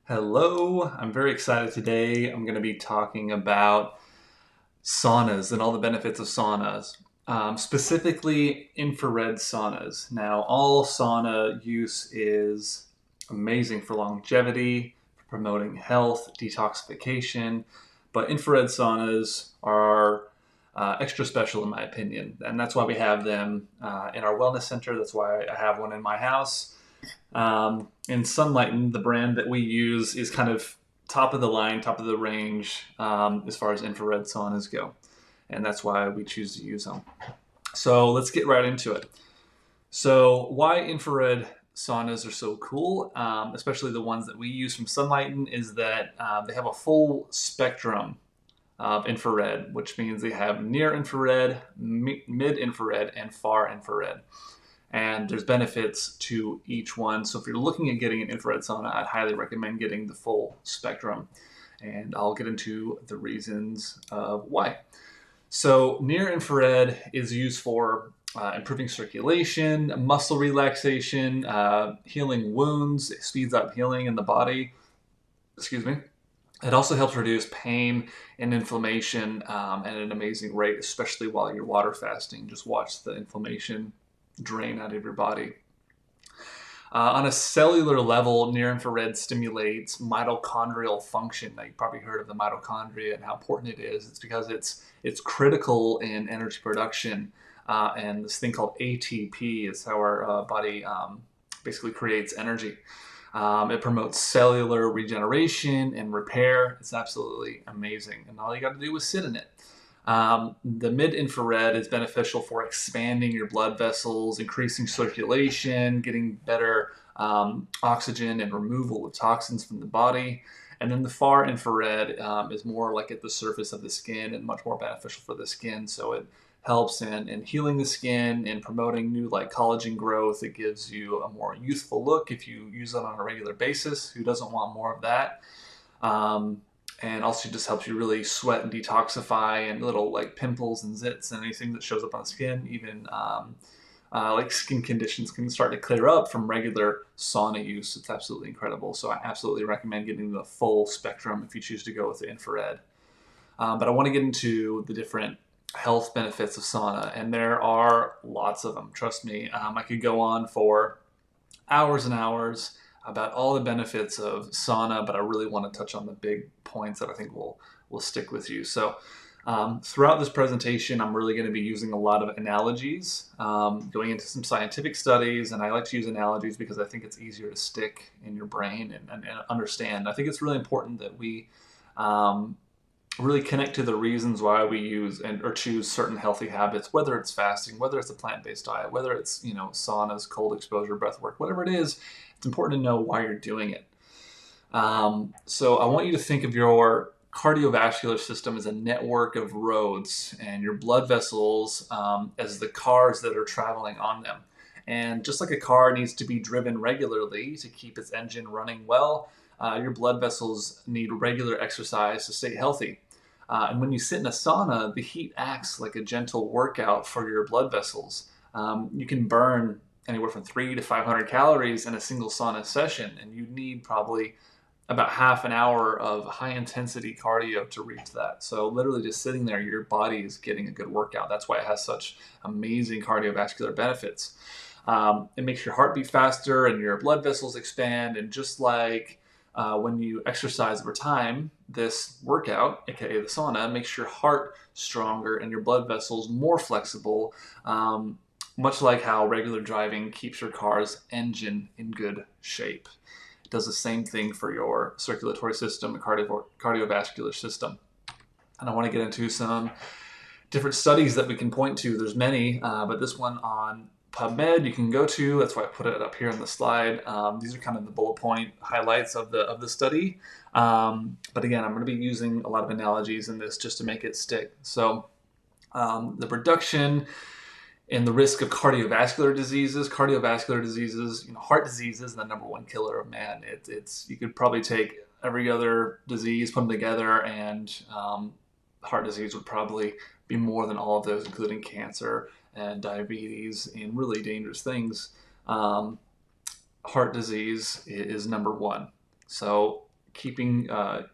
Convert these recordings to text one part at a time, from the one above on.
Hello, I'm very excited today. I'm going to be talking about saunas and all the benefits of saunas, specifically infrared saunas. Now, all sauna use is amazing for longevity, for promoting health, detoxification, but infrared saunas are extra special in my opinion, and that's why we have them in our wellness center. That's why I have one in my house. And Sunlighten, the brand that we use, is kind of top of the line, top of the range as far as infrared saunas go. And that's why we choose to use them. So let's get right into it. So, why infrared saunas are so cool, especially the ones that we use from Sunlighten, is that they have a full spectrum of infrared, which means they have near infrared, mid infrared, and far infrared, and there's benefits to each one. So if you're looking at getting an infrared sauna, I'd highly recommend getting the full spectrum, and I'll get into the reasons of why. So near infrared is used for improving circulation, muscle relaxation, healing wounds. It speeds up healing in the body. Excuse me. It also helps reduce pain and inflammation at an amazing rate, especially while you're water fasting. Just watch the inflammation drain out of your body. On a cellular level, near infrared stimulates mitochondrial function. Now, you've probably heard of the mitochondria and how important it is. It's because it's critical in energy production, and this thing called ATP is how our body basically creates energy. It promotes cellular regeneration and repair. It's absolutely amazing, and all you got to do is sit in it. The mid infrared is beneficial for expanding your blood vessels, increasing circulation, getting better oxygen and removal of toxins from the body. And then the far infrared is more like at the surface of the skin and much more beneficial for the skin. So it helps in healing the skin and promoting new like collagen growth. It gives you a more youthful look if you use it on a regular basis. Who doesn't want more of that? Um, and also just helps you really sweat and detoxify, and little like pimples and zits and anything that shows up on the skin, even like skin conditions can start to clear up from regular sauna use. It's absolutely incredible. So I absolutely recommend getting the full spectrum if you choose to go with the infrared. But I want to get into the different health benefits of sauna, and there are lots of them. Trust me, I could go on for hours and hours about all the benefits of sauna, but I really want to touch on the big points that I think will stick with you. So throughout this presentation, I'm really going to be using a lot of analogies, going into some scientific studies, and I like to use analogies because I think it's easier to stick in your brain and understand. I think it's really important that we really connect to the reasons why we use or choose certain healthy habits, whether it's fasting, whether it's a plant-based diet, whether it's saunas, cold exposure, breath work, whatever it is. It's important to know why you're doing it. So I want you to think of your cardiovascular system as a network of roads, and your blood vessels as the cars that are traveling on them. And just like a car needs to be driven regularly to keep its engine running well, your blood vessels need regular exercise to stay healthy. And when you sit in a sauna, the heat acts like a gentle workout for your blood vessels. You can burn anywhere from 300 to 500 calories in a single sauna session, and you need probably about half an hour of high intensity cardio to reach that. So literally just sitting there, your body is getting a good workout. That's why it has such amazing cardiovascular benefits. It makes your heart beat faster and your blood vessels expand. And just like when you exercise over time, this workout, aka the sauna, makes your heart stronger and your blood vessels more flexible, much like how regular driving keeps your car's engine in good shape. It does the same thing for your circulatory system and cardiovascular system. And I want to get into some different studies that we can point to. There's many, but this one on PubMed you can go to. That's why I put it up here on the slide. These are kind of the bullet point highlights of the study. But again, I'm going to be using a lot of analogies in this just to make it stick. So the reduction in the risk of cardiovascular diseases. Cardiovascular diseases, heart disease is the number one killer of man. It's you could probably take every other disease, put them together, and heart disease would probably be more than all of those, including cancer and diabetes and really dangerous things. Heart disease is number one. So keeping a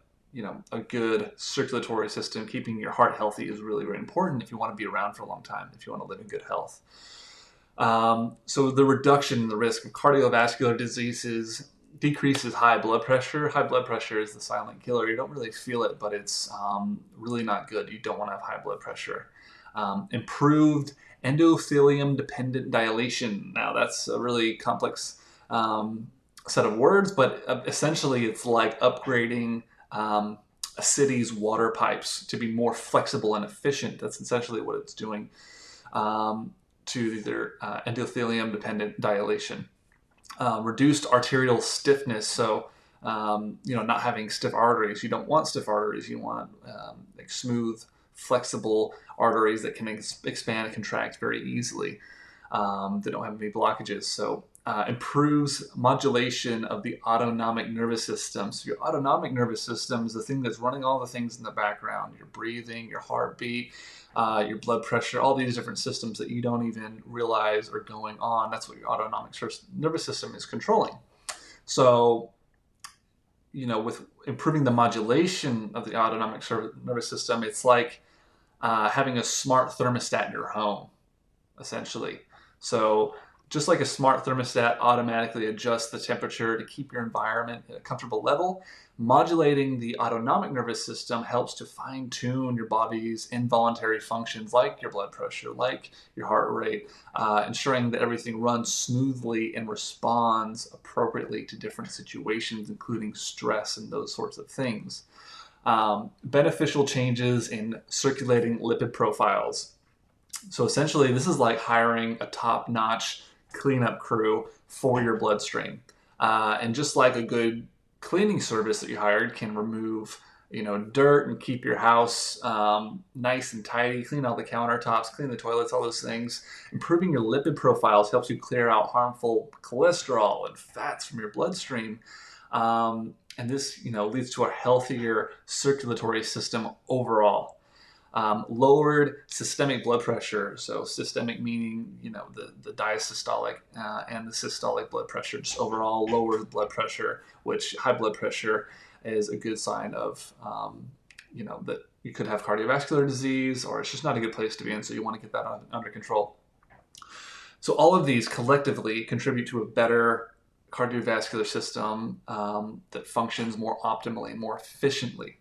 good circulatory system, keeping your heart healthy is really, really important if you want to be around for a long time, if you want to live in good health. So the reduction in the risk of cardiovascular diseases decreases high blood pressure. High blood pressure is the silent killer. You don't really feel it, but it's really not good. You don't want to have high blood pressure. Improved endothelium-dependent dilation. Now, that's a really complex set of words, but essentially it's like upgrading a city's water pipes to be more flexible and efficient. That's essentially what it's doing to their endothelium-dependent dilation. Reduced arterial stiffness, so not having stiff arteries. You don't want stiff arteries. You want like smooth, flexible arteries that can expand and contract very easily. They don't have any blockages. So improves modulation of the autonomic nervous system. So your autonomic nervous system is the thing that's running all the things in the background: your breathing, your heartbeat, your blood pressure, all these different systems that you don't even realize are going on. That's what your autonomic nervous system is controlling. So, with improving the modulation of the autonomic nervous system, it's like having a smart thermostat in your home, essentially. So just like a smart thermostat automatically adjusts the temperature to keep your environment at a comfortable level, modulating the autonomic nervous system helps to fine-tune your body's involuntary functions like your blood pressure, like your heart rate, ensuring that everything runs smoothly and responds appropriately to different situations, including stress and those sorts of things. Beneficial changes in circulating lipid profiles. So essentially, this is like hiring a top-notch cleanup crew for your bloodstream. And just like a good cleaning service that you hired can remove, dirt and keep your house nice and tidy, clean all the countertops, clean the toilets, all those things. Improving your lipid profiles helps you clear out harmful cholesterol and fats from your bloodstream. And this, leads to a healthier circulatory system overall. Lowered systemic blood pressure. So systemic meaning, the diastolic and the systolic blood pressure, just overall lowered blood pressure, which high blood pressure is a good sign of, that you could have cardiovascular disease, or it's just not a good place to be in. So you want to get that under control. So all of these collectively contribute to a better cardiovascular system that functions more optimally, more efficiently.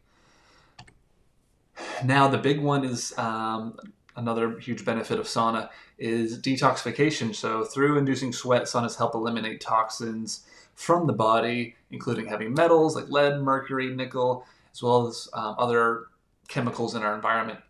Now, the big one is another huge benefit of sauna is detoxification. So through inducing sweat, saunas help eliminate toxins from the body, including heavy metals like lead, mercury, nickel, as well as other chemicals in our environment.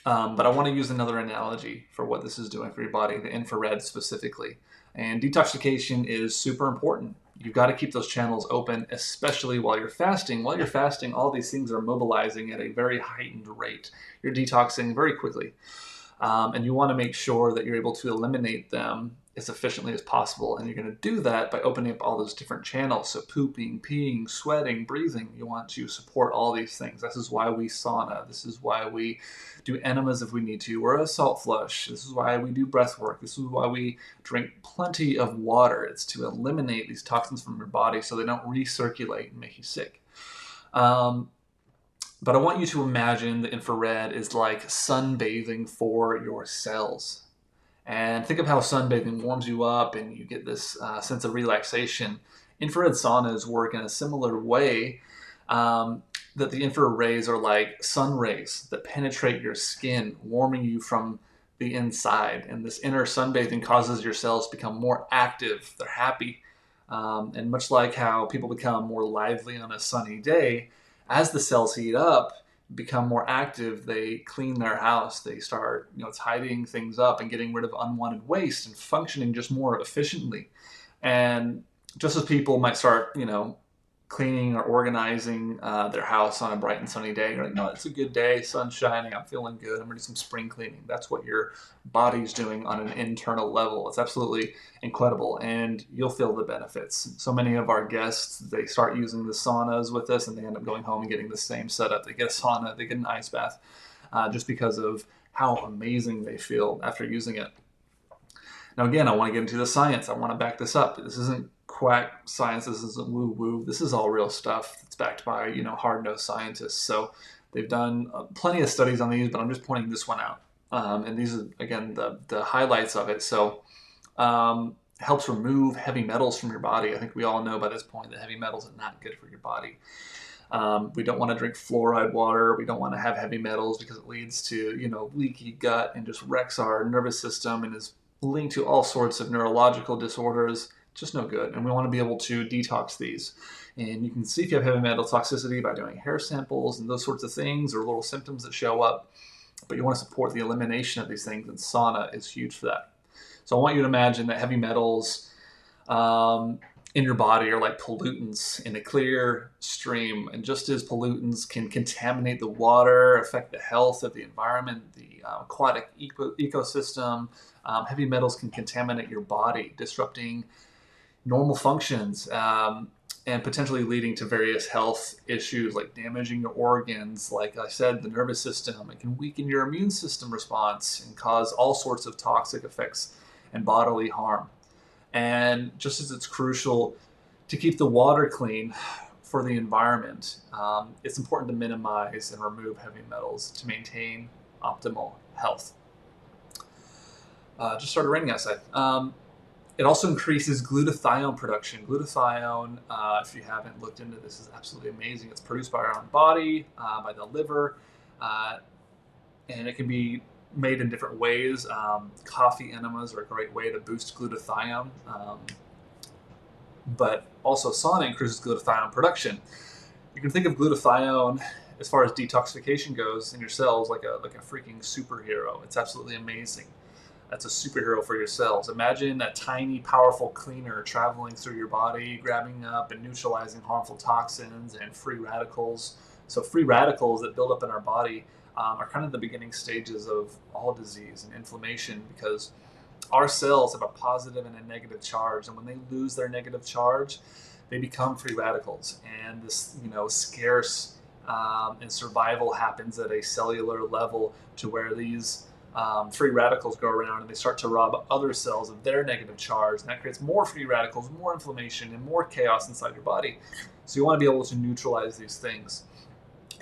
But I want to use another analogy for what this is doing for your body, the infrared specifically. And detoxification is super important. You've got to keep those channels open, especially while you're fasting. While you're fasting, all these things are mobilizing at a very heightened rate. You're detoxing very quickly. And you want to make sure that you're able to eliminate them as efficiently as possible. And you're going to do that by opening up all those different channels. So pooping, peeing, sweating, breathing. You want to support all these things. This is why we sauna. This is why we do enemas if we need to, or a salt flush. This is why we do breath work. This is why we drink plenty of water. It's to eliminate these toxins from your body so they don't recirculate and make you sick. But I want you to imagine the infrared is like sunbathing for your cells. And think of how sunbathing warms you up and you get this sense of relaxation. Infrared saunas work in a similar way, that the infrared rays are like sun rays that penetrate your skin, warming you from the inside. And this inner sunbathing causes your cells to become more active. They're happy. And much like how people become more lively on a sunny day, as the cells heat up, become more active, they clean their house, they start, tidying things up and getting rid of unwanted waste and functioning just more efficiently. And just as people might start, cleaning or organizing their house on a bright and sunny day, you're like, no, it's a good day, sun's shining, I'm feeling good, I'm gonna do some spring cleaning. That's what your body's doing on an internal level. It's absolutely incredible, and you'll feel the benefits. So many of our guests, they start using the saunas with us and they end up going home and getting the same setup. They get a sauna, they get an ice bath, just because of how amazing they feel after using it. Now, again, I want to get into the science. I want to back this up. This isn't quack science. This isn't woo woo. This is all real stuff that's backed by hard nosed scientists. So they've done plenty of studies on these, but I'm just pointing this one out. And these are again the highlights of it. So helps remove heavy metals from your body. I think we all know by this point that heavy metals are not good for your body. We don't want to drink fluoride water. We don't want to have heavy metals because it leads to leaky gut and just wrecks our nervous system and is linked to all sorts of neurological disorders. Just no good. And we want to be able to detox these. And you can see if you have heavy metal toxicity by doing hair samples and those sorts of things, or little symptoms that show up. But you want to support the elimination of these things, and sauna is huge for that. So I want you to imagine that heavy metals in your body are like pollutants in a clear stream. And just as pollutants can contaminate the water, affect the health of the environment, the aquatic ecosystem, heavy metals can contaminate your body, disrupting normal functions, and potentially leading to various health issues like damaging your organs. Like I said, the nervous system. It can weaken your immune system response and cause all sorts of toxic effects and bodily harm. And just as it's crucial to keep the water clean for the environment, it's important to minimize and remove heavy metals to maintain optimal health. Just started raining outside. It also increases glutathione production. Glutathione, if you haven't looked into this, is absolutely amazing. It's produced by our own body, by the liver, and it can be made in different ways. Coffee enemas are a great way to boost glutathione, but also sauna increases glutathione production. You can think of glutathione as far as detoxification goes in your cells like a freaking superhero. It's absolutely amazing. That's a superhero for your cells. Imagine a tiny, powerful cleaner traveling through your body, grabbing up and neutralizing harmful toxins and free radicals. So free radicals that build up in our body are kind of the beginning stages of all disease and inflammation, because our cells have a positive and a negative charge, and when they lose their negative charge, they become free radicals. And this, scarce and survival happens at a cellular level, to where these free radicals go around and they start to rob other cells of their negative charge, and that creates more free radicals, more inflammation, and more chaos inside your body. So you want to be able to neutralize these things.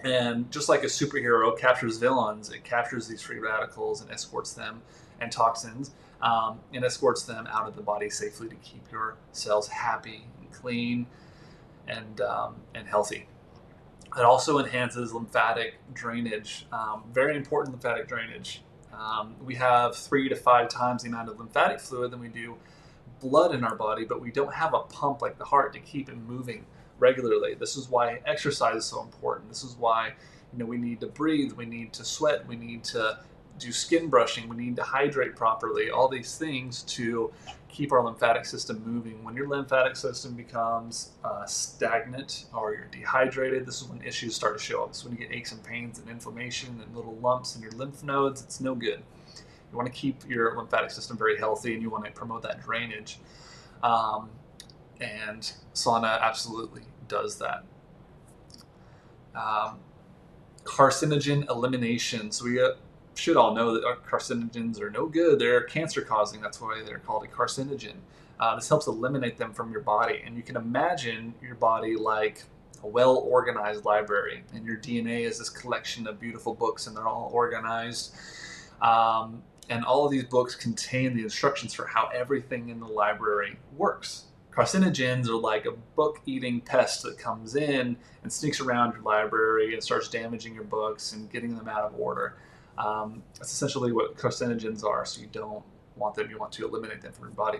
And just like a superhero captures villains, it captures these free radicals and escorts them, and toxins, and escorts them out of the body safely to keep your cells happy and clean and healthy. It also enhances lymphatic drainage. Very important lymphatic drainage. We have 3 to 5 times the amount of lymphatic fluid than we do blood in our body, but we don't have a pump like the heart to keep it moving regularly. This is why exercise is so important. This is why we need to breathe, we need to sweat, we need to do skin brushing, we need to hydrate properly. All these things to keep our lymphatic system moving. When your lymphatic system becomes stagnant or you're dehydrated, this is when issues start to show up. This is when you get aches and pains and inflammation and little lumps in your lymph nodes. It's no good. You want to keep your lymphatic system very healthy, and you want to promote that drainage. And sauna absolutely does that. Carcinogen elimination. So we should all know that carcinogens are no good. They're cancer causing. That's why they're called a carcinogen. This helps eliminate them from your body. And you can imagine your body like a well-organized library. And your DNA is this collection of beautiful books, and they're all organized. And all of these books contain the instructions for how everything in the library works. Carcinogens are like a book-eating pest that comes in and sneaks around your library and starts damaging your books and getting them out of order. That's essentially what carcinogens are, so you don't want them. You want to eliminate them from your body.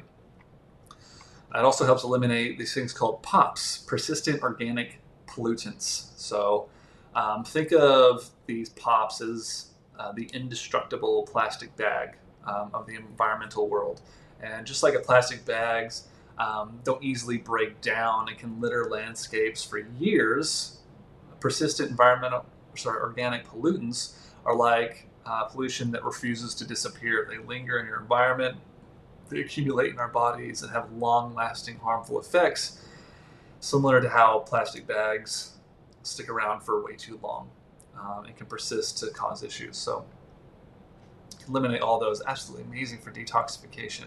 It also helps eliminate these things called POPs, persistent organic pollutants. So think of these POPs as the indestructible plastic bag of the environmental world. And just like plastic bags don't easily break down and can litter landscapes for years, persistent organic pollutants are like pollution that refuses to disappear. They linger in your environment, they accumulate in our bodies, and have long-lasting harmful effects, similar to how plastic bags stick around for way too long and can persist to cause issues. So eliminate all those. Absolutely amazing for detoxification.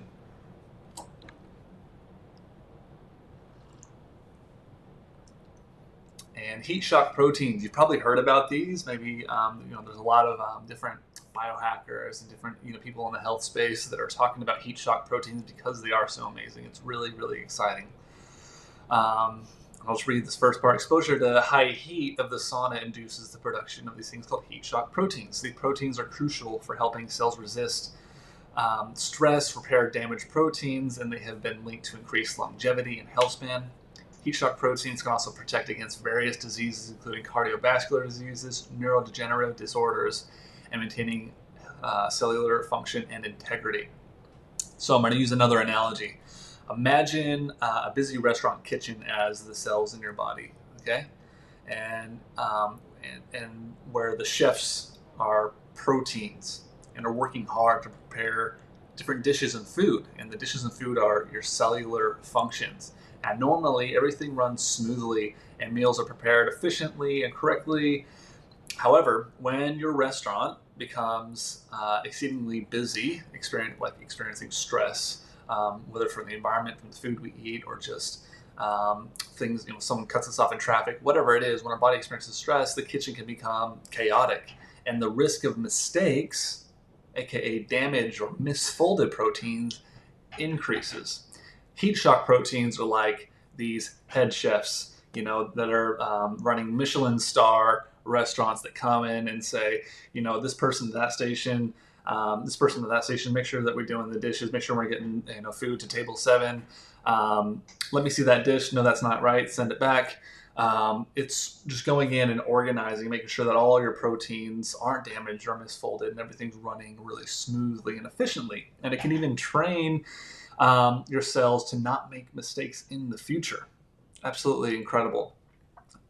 And heat shock proteins, you've probably heard about these. Maybe there's a lot of different biohackers and different people in the health space that are talking about heat shock proteins because they are so amazing. It's really, really exciting. I'll just read this first part. Exposure to high heat of the sauna induces the production of these things called heat shock proteins. These proteins are crucial for helping cells resist stress, repair damaged proteins, and they have been linked to increased longevity and health span. Heat shock proteins can also protect against various diseases, including cardiovascular diseases, neurodegenerative disorders, and maintaining cellular function and integrity. So I'm going to use another analogy. Imagine a busy restaurant kitchen as the cells in your body, okay? And where the chefs are proteins and are working hard to prepare different dishes and food. And the dishes and food are your cellular functions. And normally everything runs smoothly and meals are prepared efficiently and correctly. However, when your restaurant becomes exceedingly busy, experiencing stress, whether from the environment, from the food we eat, or just things, someone cuts us off in traffic, whatever it is, when our body experiences stress, the kitchen can become chaotic. And the risk of mistakes, aka damaged or misfolded proteins, increases. Heat shock proteins are like these head chefs, that are running Michelin star restaurants that come in and say, this person at that station, make sure that we're doing the dishes, make sure we're getting food to table 7. Let me see that dish. No, that's not right. Send it back. It's just going in and organizing, making sure that all your proteins aren't damaged or misfolded and everything's running really smoothly and efficiently. And it can even train your cells to not make mistakes in the future. Absolutely incredible.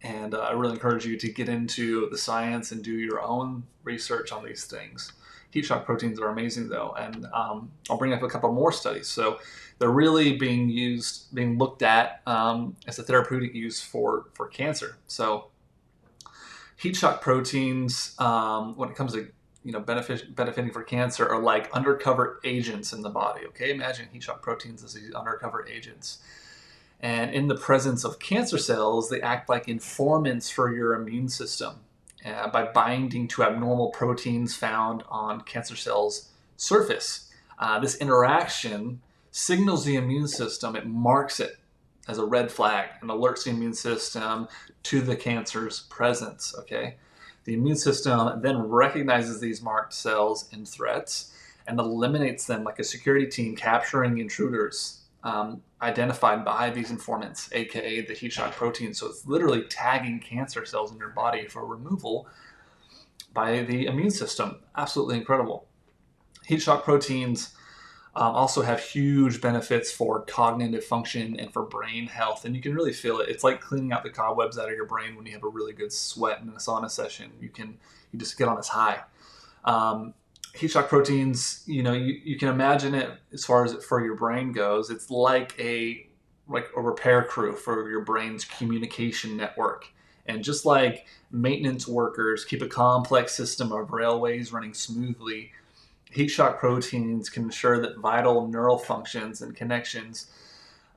And I really encourage you to get into the science and do your own research on these things. Heat shock proteins are amazing, though, and I'll bring up a couple more studies. So they're really being looked at as a therapeutic use for cancer. So heat shock proteins, when it comes to benefiting for cancer, are like undercover agents in the body. Okay, imagine heat shock proteins as these undercover agents. And in the presence of cancer cells, they act like informants for your immune system by binding to abnormal proteins found on cancer cells' surface. This interaction signals the immune system, it marks it as a red flag and alerts the immune system to the cancer's presence, okay? The immune system then recognizes these marked cells and threats and eliminates them like a security team capturing intruders identified by these informants, aka the heat shock protein. So it's literally tagging cancer cells in your body for removal by the immune system. Absolutely incredible. Heat shock proteins also have huge benefits for cognitive function and for brain health, and you can really feel it. It's like cleaning out the cobwebs out of your brain when you have a really good sweat in a sauna session. You just get on this high. Heat shock proteins, you can imagine it as far as for your brain goes. It's like a repair crew for your brain's communication network. And just like maintenance workers keep a complex system of railways running smoothly, heat shock proteins can ensure that vital neural functions and connections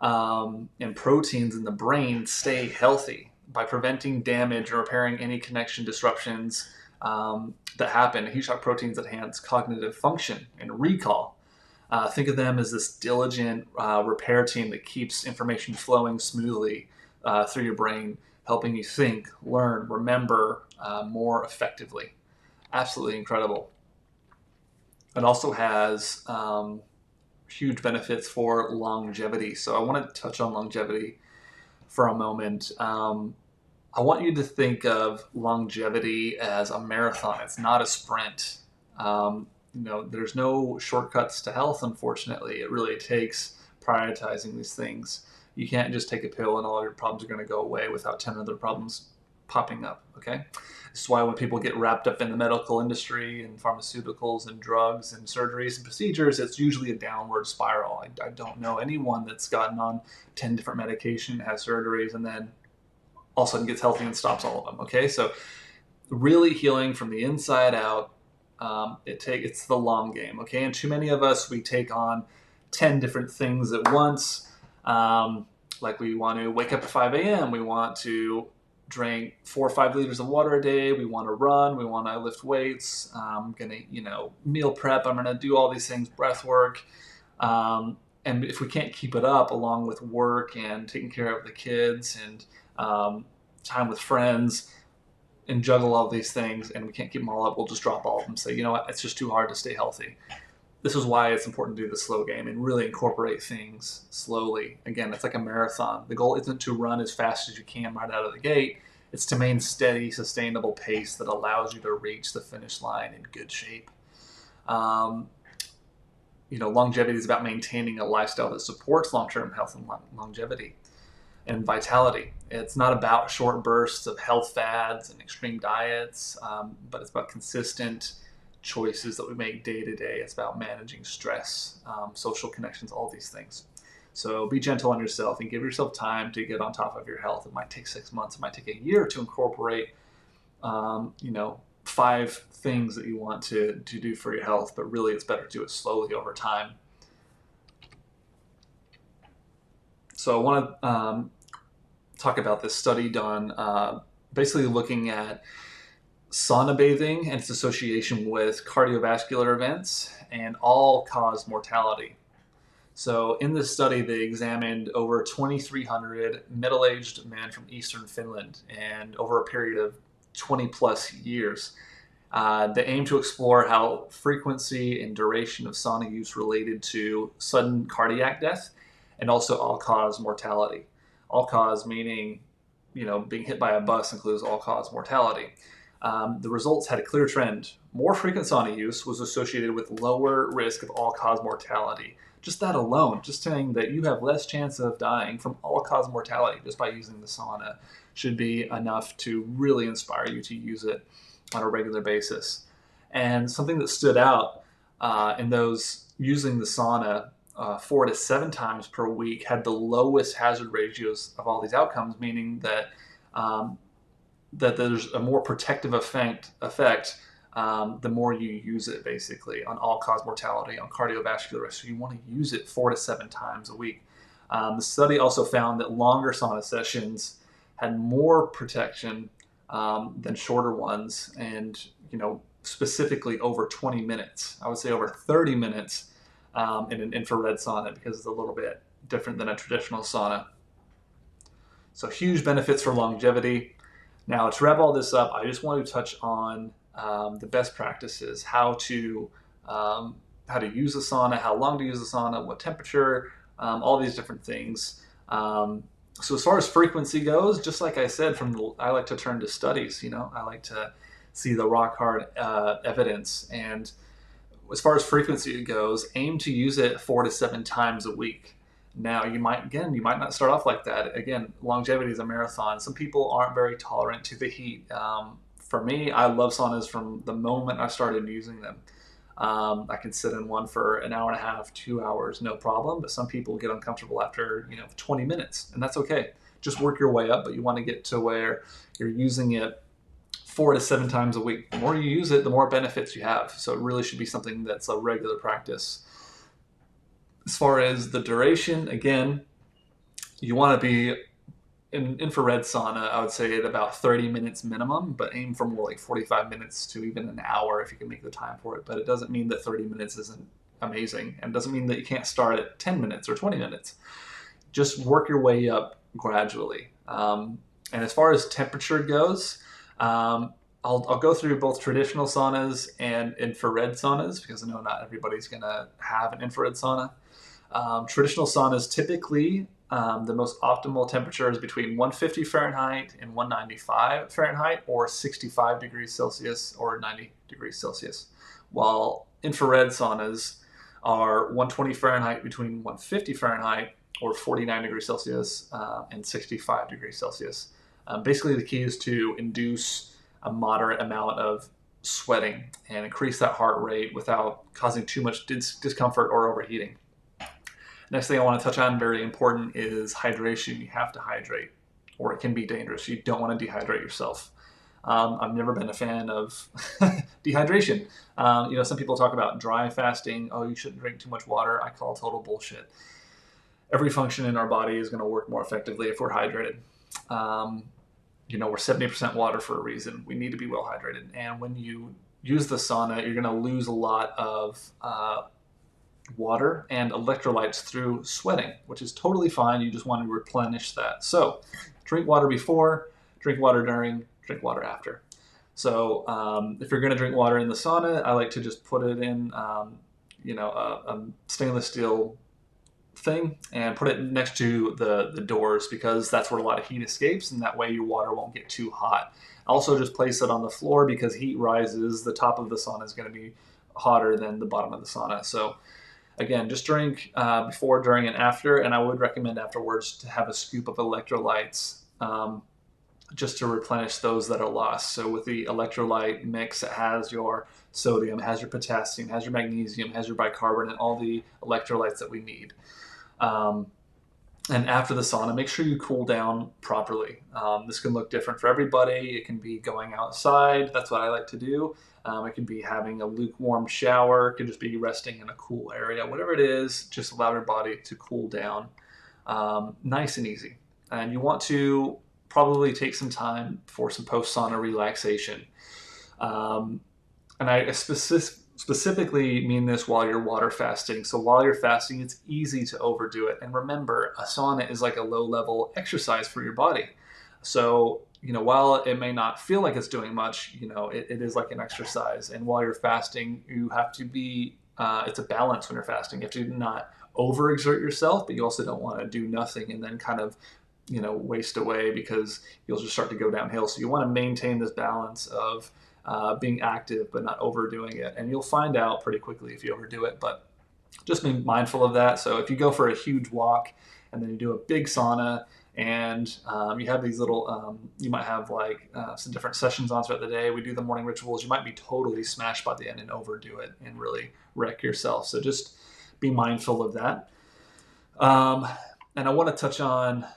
and proteins in the brain stay healthy by preventing damage or repairing any connection disruptions that happen. Heat shock proteins enhance cognitive function and recall. Think of them as this diligent repair team that keeps information flowing smoothly through your brain, helping you think, learn, remember more effectively. Absolutely incredible. It also has huge benefits for longevity. So I want to touch on longevity for a moment. I want you to think of longevity as a marathon. It's not a sprint. There's no shortcuts to health, unfortunately. It really takes prioritizing these things. You can't just take a pill and all your problems are going to go away without 10 other problems popping up, okay? This is why when people get wrapped up in the medical industry and pharmaceuticals and drugs and surgeries and procedures, it's usually a downward spiral. I don't know anyone that's gotten on 10 different medication, has surgeries, and then all of a sudden gets healthy and stops all of them, okay? So really healing from the inside out, it's the long game, okay? And too many of us, we take on 10 different things at once. Like we want to wake up at 5 a.m. We want to drink 4 or 5 liters of water a day. We want to run. We want to lift weights. I'm going to, meal prep. I'm going to do all these things, breath work. And if we can't keep it up along with work and taking care of the kids and time with friends and juggle all these things, and we can't keep them all up, we'll just drop all of them and say, you know what, it's just too hard to stay healthy. This is why it's important to do the slow game and really incorporate things slowly. Again, it's like a marathon. The goal isn't to run as fast as you can right out of the gate. It's to maintain steady, sustainable pace that allows you to reach the finish line in good shape. Longevity is about maintaining a lifestyle that supports long-term health and longevity and vitality. It's not about short bursts of health fads and extreme diets, but it's about consistent choices that we make day to day. It's about managing stress, social connections, all these things. So be gentle on yourself and give yourself time to get on top of your health. It might take 6 months. It might take a year to incorporate, 5 things that you want to do for your health, but really it's better to do it slowly over time. So I want to talk about this study done basically looking at sauna bathing and its association with cardiovascular events and all-cause mortality. So in this study, they examined over 2,300 middle-aged men from Eastern Finland and over a period of 20 plus years. They aim to explore how frequency and duration of sauna use related to sudden cardiac death and also all-cause mortality. All-cause meaning, being hit by a bus includes all-cause mortality. The results had a clear trend. More frequent sauna use was associated with lower risk of all-cause mortality. Just that alone, just saying that you have less chance of dying from all-cause mortality just by using the sauna should be enough to really inspire you to use it on a regular basis. And something that stood out in those using the sauna 4 to 7 times per week had the lowest hazard ratios of all these outcomes, meaning that that there's a more protective effect the more you use it, basically, on all-cause mortality, on cardiovascular risk. So you want to use it 4 to 7 times a week. The study also found that longer sauna sessions had more protection than shorter ones, and specifically over 20 minutes. I would say over 30 minutes in an infrared sauna, because it's a little bit different than a traditional sauna. So huge benefits for longevity. Now, to wrap all this up, I just want to touch on the best practices, how to use the sauna, how long to use the sauna, what temperature, all these different things. So as far as frequency goes, just like I said, I like to turn to studies. I like to see the rock hard evidence. And as far as frequency goes, aim to use it 4 to 7 times a week. Now, you might not start off like that. Again, longevity is a marathon. Some people aren't very tolerant to the heat. For me, I love saunas from the moment I started using them. I can sit in one for an hour and a half, 2 hours, no problem. But some people get uncomfortable after 20 minutes, and that's okay. Just work your way up, but you want to get to where you're using it 4 to 7 times a week. The more you use it, the more benefits you have. So it really should be something that's a regular practice. As far as the duration, again, you want to be in infrared sauna, I would say at about 30 minutes minimum, but aim for more like 45 minutes to even an hour if you can make the time for it. But it doesn't mean that 30 minutes isn't amazing, and it doesn't mean that you can't start at 10 minutes or 20 minutes. Just work your way up gradually. And as far as temperature goes, I'll go through both traditional saunas and infrared saunas, because I know not everybody's going to have an infrared sauna. Traditional saunas typically, the most optimal temperature is between 150 Fahrenheit and 195 Fahrenheit, or 65 degrees Celsius or 90 degrees Celsius. While infrared saunas are 120 Fahrenheit between 150 Fahrenheit or 49 degrees Celsius and 65 degrees Celsius. Basically, the key is to induce a moderate amount of sweating and increase that heart rate without causing too much discomfort or overheating. Next thing I want to touch on, very important, is hydration. You have to hydrate, or it can be dangerous. You don't want to dehydrate yourself. I've never been a fan of dehydration. Some people talk about dry fasting. Oh, you shouldn't drink too much water. I call total bullshit. Every function in our body is going to work more effectively if we're hydrated. we're 70% water for a reason. We need to be well hydrated. And when you use the sauna, you're going to lose a lot of water and electrolytes through sweating, which is totally fine. You just want to replenish that. So drink water before, drink water during, drink water after. So if you're going to drink water in the sauna, I like to just put it in, a stainless steel thing and put it next to the doors, because that's where a lot of heat escapes, and that way your water won't get too hot. Also, just place it on the floor because heat rises. The top of the sauna is going to be hotter than the bottom of the sauna. So again, just drink before, during, and after, and I would recommend afterwards to have a scoop of electrolytes, just to replenish those that are lost. So with the electrolyte mix, it has your sodium, has your potassium, has your magnesium, has your bicarbonate, all the electrolytes that we need. And after the sauna, make sure you cool down properly. This can look different for everybody. It can be going outside. That's what I like to do. It could be having a lukewarm shower. It could just be resting in a cool area. Whatever it is, just allow your body to cool down, nice and easy. And you want to probably take some time for some post-sauna relaxation. And I specifically mean this while you're water fasting. So while you're fasting, it's easy to overdo it. And remember, a sauna is like a low-level exercise for your body. So, while it may not feel like it's doing much, it is like an exercise. And while you're fasting, you have to be, it's a balance when you're fasting. You have to not overexert yourself, but you also don't want to do nothing and then kind of, waste away, because you'll just start to go downhill. So you want to maintain this balance of being active but not overdoing it, and you'll find out pretty quickly if you overdo it. But just be mindful of that. So if you go for a huge walk and then you do a big sauna, and you have these little, you might have like some different sessions on throughout the day. We do the morning rituals. You might be totally smashed by the end and overdo it and really wreck yourself. So just be mindful of that. And I want to touch on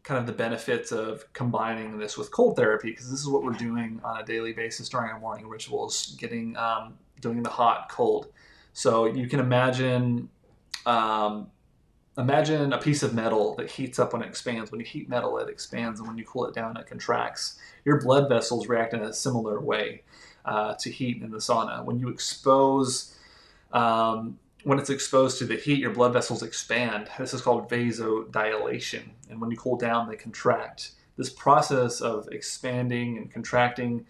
kind of the benefits of combining this with cold therapy, because this is what we're doing on a daily basis during our morning rituals, doing the hot cold. So you can imagine a piece of metal that heats up when it expands. When you heat metal, it expands, and when you cool it down, it contracts. Your blood vessels react in a similar way to heat in the sauna. When it's exposed to the heat, your blood vessels expand. This is called vasodilation. And when you cool down, they contract. This process of expanding and contracting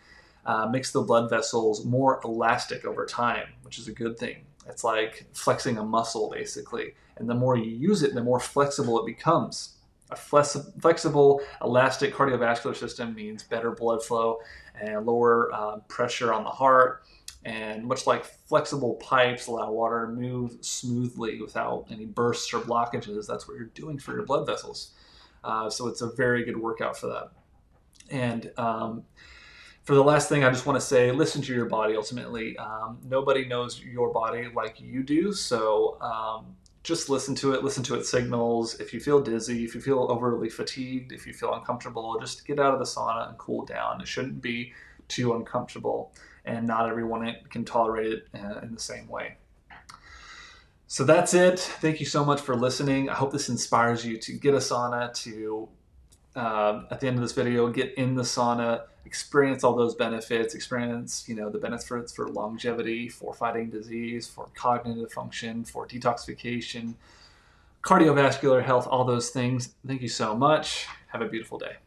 makes the blood vessels more elastic over time, which is a good thing. It's like flexing a muscle, basically. And the more you use it, the more flexible it becomes. A flexible, elastic cardiovascular system means better blood flow and lower pressure on the heart. And much like flexible pipes allow water to move smoothly without any bursts or blockages, that's what you're doing for your blood vessels. So it's a very good workout for that. And for the last thing, I just want to say, listen to your body ultimately. Nobody knows your body like you do. So just listen to its signals. If you feel dizzy, if you feel overly fatigued, if you feel uncomfortable, just get out of the sauna and cool down. It shouldn't be too uncomfortable, and not everyone can tolerate it in the same way. So that's it. Thank you so much for listening. I hope this inspires you to get a sauna, to, at the end of this video, get in the sauna, experience all those benefits, experience, the benefits for longevity, for fighting disease, for cognitive function, for detoxification, cardiovascular health, all those things. Thank you so much. Have a beautiful day.